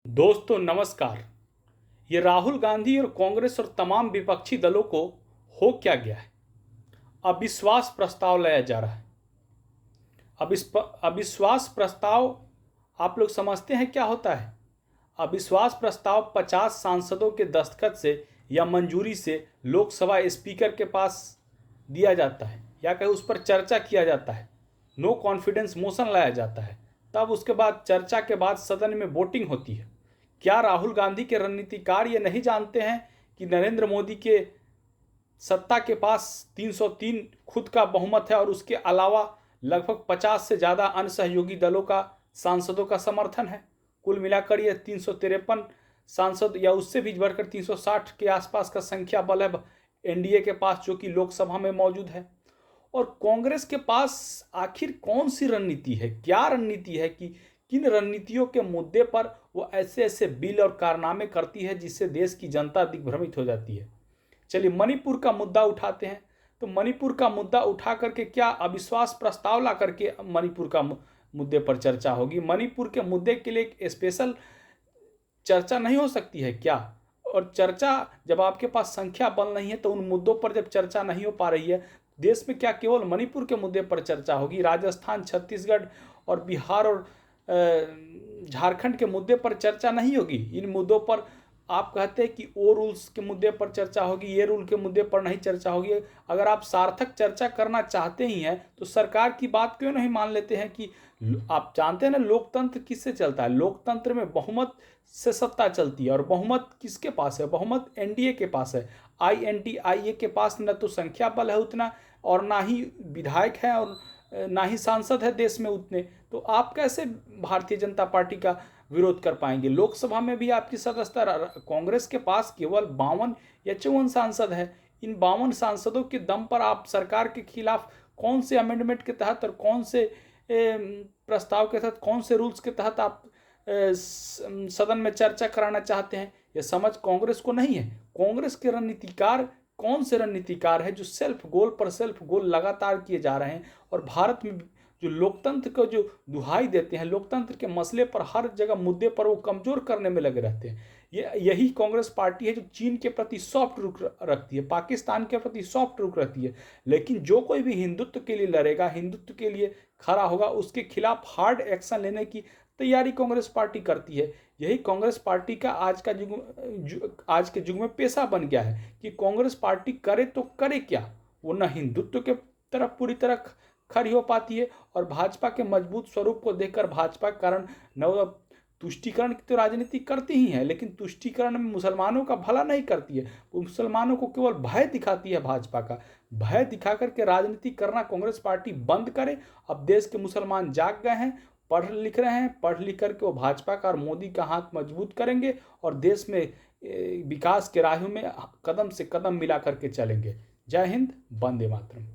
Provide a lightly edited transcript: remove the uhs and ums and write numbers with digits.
दोस्तों नमस्कार। ये राहुल गांधी और कांग्रेस और तमाम विपक्षी दलों को हो क्या गया है? अविश्वास प्रस्ताव लाया जा रहा है। अविश्वास प्रस्ताव आप लोग समझते हैं क्या होता है? अविश्वास प्रस्ताव 50 सांसदों के दस्तखत से या मंजूरी से लोकसभा स्पीकर के पास दिया जाता है या कहीं उस पर चर्चा किया जाता है। नो कॉन्फिडेंस मोशन लाया जाता है। तब उसके बाद चर्चा के बाद सदन में वोटिंग होती है। क्या राहुल गांधी के रणनीतिकार ये नहीं जानते हैं कि नरेंद्र मोदी के सत्ता के पास 303 खुद का बहुमत है और उसके अलावा लगभग 50 से ज़्यादा अन्य सहयोगी दलों का सांसदों का समर्थन है। कुल मिलाकर ये 353 सांसद या उससे भी बढ़कर 360 के आसपास का संख्या बल है एनडीए के पास, जो कि लोकसभा में मौजूद है। और कांग्रेस के पास आखिर कौन सी रणनीति है, क्या रणनीति है कि किन रणनीतियों के मुद्दे पर वो ऐसे ऐसे बिल और कारनामे करती है जिससे देश की जनता दिग्भ्रमित हो जाती है। चलिए मणिपुर का मुद्दा उठाते हैं। तो मणिपुर का मुद्दा उठा करके क्या अविश्वास प्रस्ताव ला करके मणिपुर का मुद्दे पर चर्चा होगी? मणिपुर के मुद्दे के लिए एक स्पेशल चर्चा नहीं हो सकती है क्या? और चर्चा जब आपके पास संख्या बल नहीं है तो उन मुद्दों पर जब चर्चा नहीं हो पा रही है देश में, क्या केवल मणिपुर के मुद्दे पर चर्चा होगी? राजस्थान, छत्तीसगढ़ और बिहार और झारखंड के मुद्दे पर चर्चा नहीं होगी? इन मुद्दों पर आप कहते हैं कि वो रूल्स के मुद्दे पर चर्चा होगी, ये रूल के मुद्दे पर नहीं चर्चा होगी। अगर आप सार्थक चर्चा करना चाहते ही हैं तो सरकार की बात क्यों नहीं मान लेते हैं कि आप जानते हैं ना लोकतंत्र किससे चलता है? लोकतंत्र में बहुमत से सत्ता चलती है। और बहुमत किसके पास है? बहुमत एनडीए के पास है। INDIA के पास न तो संख्या बल है उतना, और ना ही विधायक है, और ना ही सांसद है देश में उतने। तो आप कैसे भारतीय जनता पार्टी का विरोध कर पाएंगे? लोकसभा में भी आपकी सदस्यता कांग्रेस के पास केवल 52 या 54 सांसद है। इन 52 सांसदों के दम पर आप सरकार के खिलाफ कौन से अमेंडमेंट के तहत और कौन से प्रस्ताव के तहत, कौन से रूल्स के तहत आप सदन में चर्चा कराना चाहते हैं? यह समझ कांग्रेस को नहीं है। कांग्रेस के रणनीतिकार कौन से रणनीतिकार है जो सेल्फ गोल पर सेल्फ गोल लगातार किए जा रहे हैं और भारत में जो लोकतंत्र को जो दुहाई देते हैं, लोकतंत्र के मसले पर हर जगह मुद्दे पर वो कमजोर करने में लगे रहते हैं। यही कांग्रेस पार्टी है जो चीन के प्रति सॉफ्ट रुख रखती है, पाकिस्तान के प्रति सॉफ्ट रुख रखती है। लेकिन जो कोई भी हिंदुत्व के लिए लड़ेगा, हिंदुत्व के लिए खड़ा होगा, उसके खिलाफ हार्ड एक्शन लेने की तैयारी कांग्रेस पार्टी करती है। यही कांग्रेस पार्टी का आज का आज के युग में पेशा बन गया है कि कांग्रेस पार्टी करे तो करे क्या। वो न हिंदुत्व के तरफ पूरी तरह खड़ी हो पाती है और भाजपा के मजबूत स्वरूप को देखकर भाजपा के कारण न तुष्टीकरण की तो राजनीति करती ही है, लेकिन तुष्टीकरण में मुसलमानों का भला नहीं करती है। वो मुसलमानों को केवल भय दिखाती है। भाजपा का भय दिखा करके राजनीति करना कांग्रेस पार्टी बंद करे। अब देश के मुसलमान जाग गए हैं, पढ़ लिख रहे हैं। पढ़ लिख करके वो भाजपा का और मोदी का हाथ मजबूत करेंगे और देश में विकास के राहों में कदम से कदम मिला करके चलेंगे। जय हिंद, वंदे मातरम।